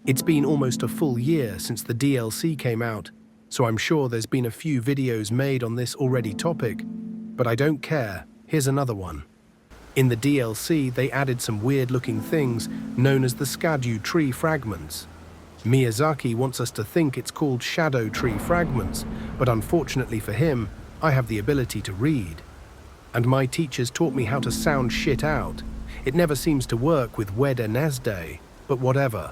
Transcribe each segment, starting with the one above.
It's been almost a full year since the DLC came out, so I'm sure there's been a few videos made on this already topic, but I don't care. Here's another one. In the DLC, they added some weird-looking things known as the Scadutree Fragments. Miyazaki wants us to think it's called Scadutree Fragments, but unfortunately for him, I have the ability to read. And my teachers taught me how to sound shit out. It never seems to work with Wednesday, but whatever.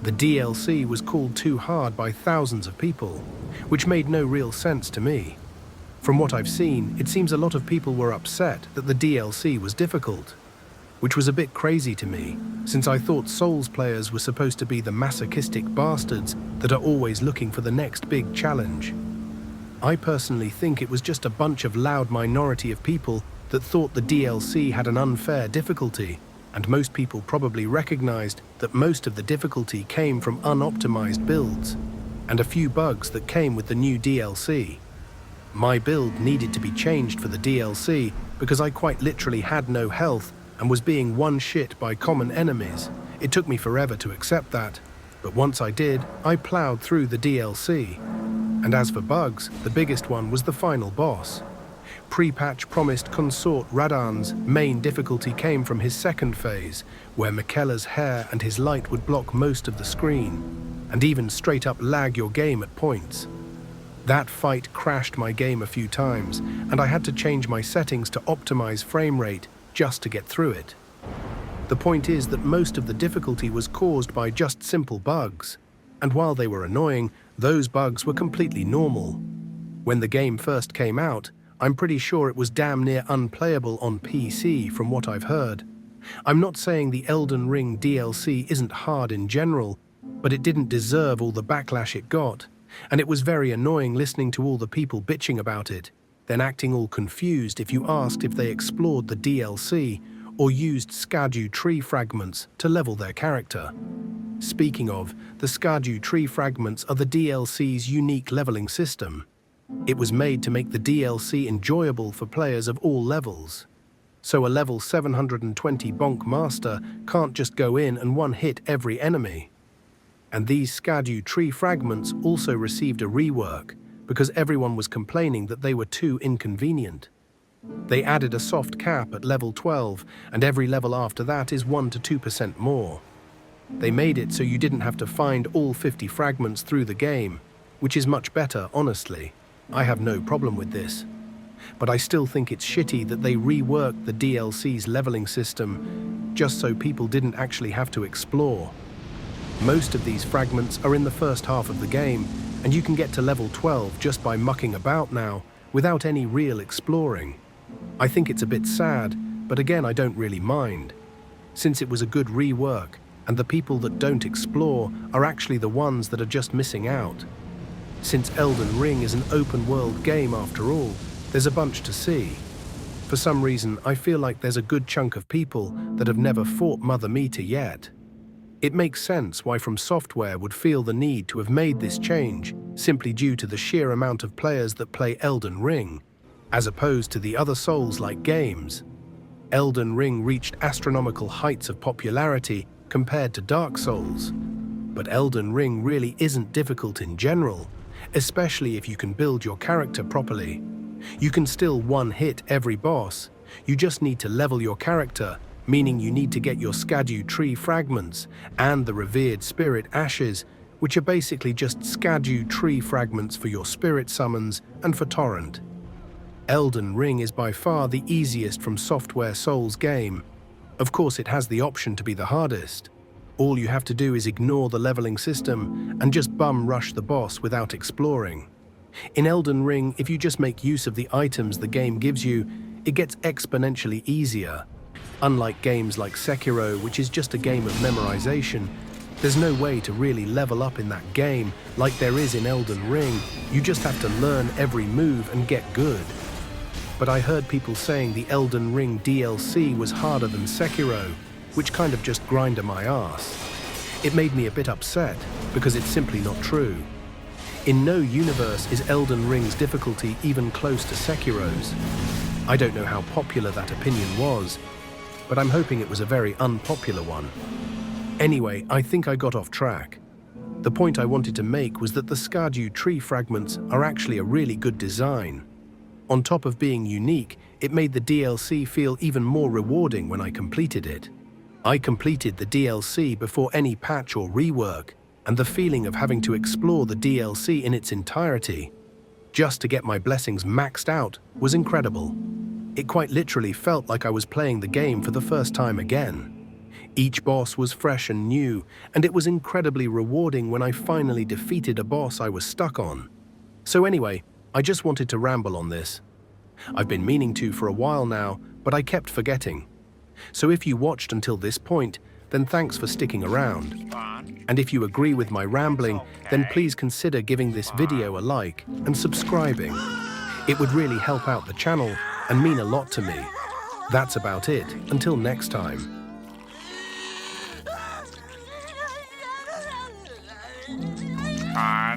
The DLC was called too hard by thousands of people, which made no real sense to me. From what I've seen, it seems a lot of people were upset that the DLC was difficult, which was a bit crazy to me, since I thought Souls players were supposed to be the masochistic bastards that are always looking for the next big challenge. I personally think it was just a bunch of loud minority of people that thought the DLC had an unfair difficulty, and most people probably recognized that most of the difficulty came from unoptimized builds, and a few bugs that came with the new DLC. My build needed to be changed for the DLC because I quite literally had no health and was being one-shit by common enemies. It took me forever to accept that, but once I did, I plowed through the DLC. And as for bugs, the biggest one was the final boss. Pre-patch promised Consort Radan's main difficulty came from his second phase, where Miquella's hair and his light would block most of the screen, and even straight up lag your game at points. That fight crashed my game a few times, and I had to change my settings to optimize frame rate just to get through it. The point is that most of the difficulty was caused by just simple bugs, and while they were annoying, those bugs were completely normal. When the game first came out, I'm pretty sure it was damn near unplayable on PC from what I've heard. I'm not saying the Elden Ring DLC isn't hard in general, but it didn't deserve all the backlash it got. And it was very annoying listening to all the people bitching about it, then acting all confused if you asked if they explored the DLC or used Scadutree Fragments to level their character. Speaking of, the Scadutree Fragments are the DLC's unique leveling system. It was made to make the DLC enjoyable for players of all levels. So a level 720 Bonk Master can't just go in and one-hit every enemy. And these Scadutree Fragments also received a rework because everyone was complaining that they were too inconvenient. They added a soft cap at level 12, and every level after that is 1 to 2% more. They made it so you didn't have to find all 50 fragments through the game, which is much better, honestly. I have no problem with this. But I still think it's shitty that they reworked the DLC's leveling system just so people didn't actually have to explore. Most of these fragments are in the first half of the game, and you can get to level 12 just by mucking about now, without any real exploring. I think it's a bit sad, but again I don't really mind, since it was a good rework, and the people that don't explore are actually the ones that are just missing out. Since Elden Ring is an open-world game after all, there's a bunch to see. For some reason, I feel like there's a good chunk of people that have never fought Mother Meter yet. It makes sense why From Software would feel the need to have made this change, simply due to the sheer amount of players that play Elden Ring, as opposed to the other Souls-like games. Elden Ring reached astronomical heights of popularity compared to Dark Souls, but Elden Ring really isn't difficult in general, especially if you can build your character properly. You can still one-hit every boss, you just need to level your character, meaning you need to get your Scadutree Fragments and the revered Spirit Ashes, which are basically just Scadutree Fragments for your Spirit Summons and for Torrent. Elden Ring is by far the easiest From Software Souls game. Of course, it has the option to be the hardest. All you have to do is ignore the leveling system and just bum rush the boss without exploring. In Elden Ring, if you just make use of the items the game gives you, it gets exponentially easier. Unlike games like Sekiro, which is just a game of memorization, there's no way to really level up in that game like there is in Elden Ring. You just have to learn every move and get good. But I heard people saying the Elden Ring DLC was harder than Sekiro, which kind of just grinded my ass. It made me a bit upset, because it's simply not true. In no universe is Elden Ring's difficulty even close to Sekiro's. I don't know how popular that opinion was, but I'm hoping it was a very unpopular one. Anyway, I think I got off track. The point I wanted to make was that the Scadutree fragments are actually a really good design. On top of being unique, it made the DLC feel even more rewarding when I completed it. I completed the DLC before any patch or rework, and the feeling of having to explore the DLC in its entirety, just to get my blessings maxed out, was incredible. It quite literally felt like I was playing the game for the first time again. Each boss was fresh and new, and it was incredibly rewarding when I finally defeated a boss I was stuck on. So anyway, I just wanted to ramble on this. I've been meaning to for a while now, but I kept forgetting. So if you watched until this point, then thanks for sticking around. And if you agree with my rambling, then please consider giving this video a like and subscribing. It would really help out the channel and mean a lot to me. That's about it. Until next time. I